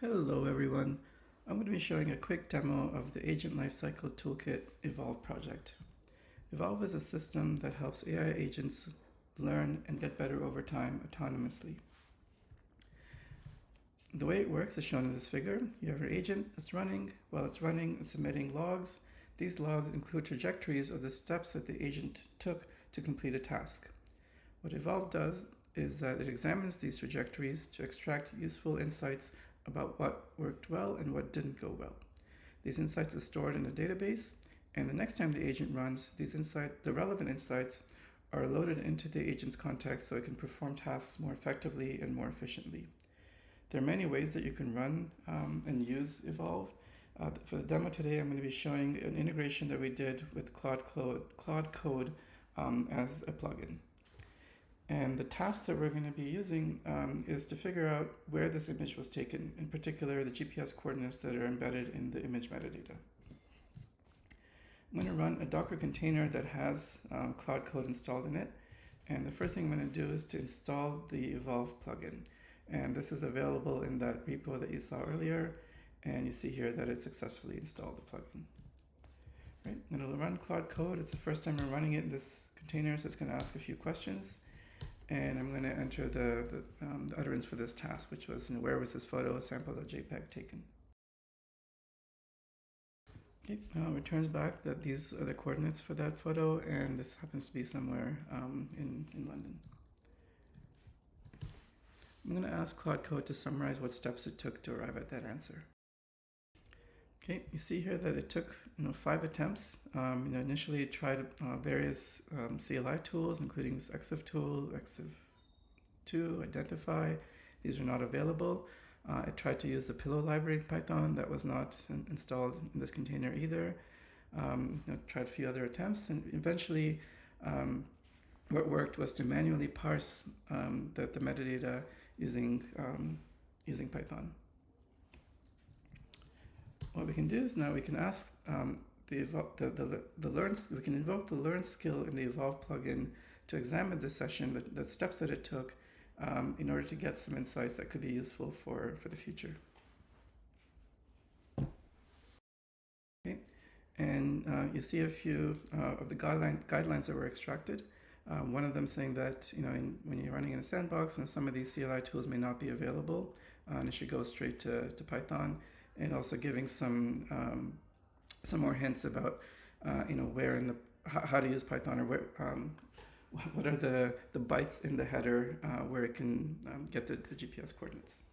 Hello everyone. I'm going to be showing a quick demo of the Agent Lifecycle Toolkit Evolve project. Evolve is a system that helps AI agents learn and get better over time autonomously. The way it works is shown in this figure. You have your agent that's running. While it's running, it's emitting logs. These logs include trajectories of the steps that the agent took to complete a task. What Evolve does is that it examines these trajectories to extract useful insights about what worked well and what didn't go well. These insights are stored in a database, and the next time the agent runs, the relevant insights are loaded into the agent's context so it can perform tasks more effectively and more efficiently. There are many ways that you can run and use Evolve. For the demo today, I'm going to be showing an integration that we did with Claude Code as a plugin. And the task that we're going to be using is to figure out where this image was taken, in particular the GPS coordinates that are embedded in the image metadata. I'm going to run a Docker container that has Claude Code installed in it. And the first thing I'm going to do is to install the Evolve plugin. And this is available in that repo that you saw earlier. And you see here that it successfully installed the plugin. Right, I'm going to run Claude Code. It's the first time I'm running it in this container, so it's going to ask a few questions. And I'm going to enter the utterance for this task, which was, where was this photo, sample.jpg taken? Okay, returns back that these are the coordinates for that photo, and this happens to be somewhere in London. I'm going to ask Claude Code to summarize what steps it took to arrive at that answer. Okay, you see here that it took 5 attempts. Initially it tried various CLI tools, including this EXIF tool, EXIF2, Identify. These are not available. It tried to use the pillow library in Python. That was not installed in this container either. Tried a few other attempts, and eventually what worked was to manually parse the metadata using Python. What we can do is now we can ask we can invoke the learn skill in the Evolve plugin to examine this session, the steps that it took, in order to get some insights that could be useful for the future. Okay, and you see a few of the guidelines that were extracted. One of them saying that when you're running in a sandbox, and some of these CLI tools may not be available, and it should go straight to Python. And also giving some more hints about where how to use Python, or where what are the bytes in the header where it can get the GPS coordinates.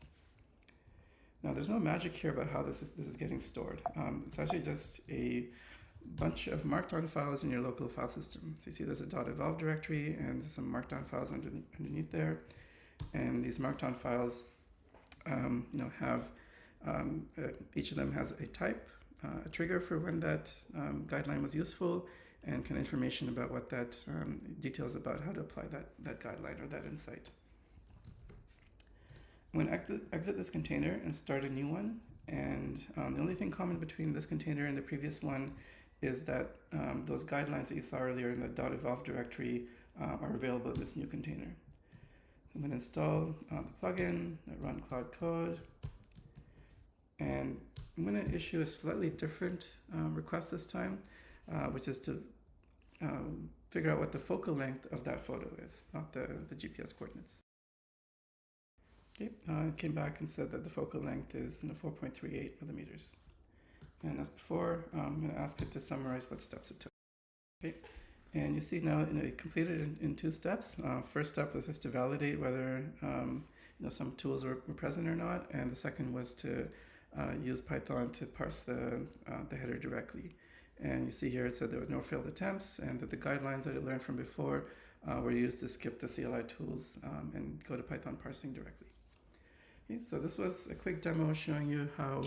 Now there's no magic here about how this is getting stored. It's actually just a bunch of markdown files in your local file system. So you see there's a .evolve directory and some markdown files underneath there, and these markdown files have each of them has a type, a trigger for when that guideline was useful, and kind of information about what that details about how to apply that guideline or that insight. I'm going to exit this container and start a new one. And the only thing common between this container and the previous one is that those guidelines that you saw earlier in the .evolve directory are available in this new container. So I'm going to install the plugin, run Claude Code. And I'm going to issue a slightly different request this time, which is to figure out what the focal length of that photo is, not the GPS coordinates. Okay, it came back and said that the focal length is 4.38 millimeters. And as before, I'm going to ask it to summarize what steps it took. Okay, and you see now it completed in 2 steps. First step was just to validate whether some tools were present or not, and the second was to use Python to parse the header directly. And you see here it said there were no failed attempts, and that the guidelines that it learned from before were used to skip the CLI tools and go to Python parsing directly. Okay, so this was a quick demo showing you how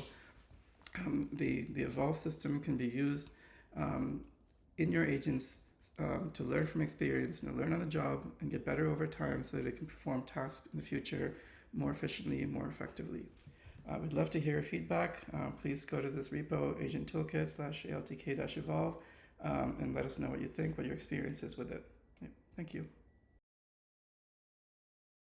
the Evolve system can be used in your agents to learn from experience, learn on the job, and get better over time so that it can perform tasks in the future more efficiently and more effectively. We'd love to hear your feedback. Please go to this repo, Agent Toolkit /ALTK-Evolve, and let us know what you think, what your experience is with it. Yeah, thank you.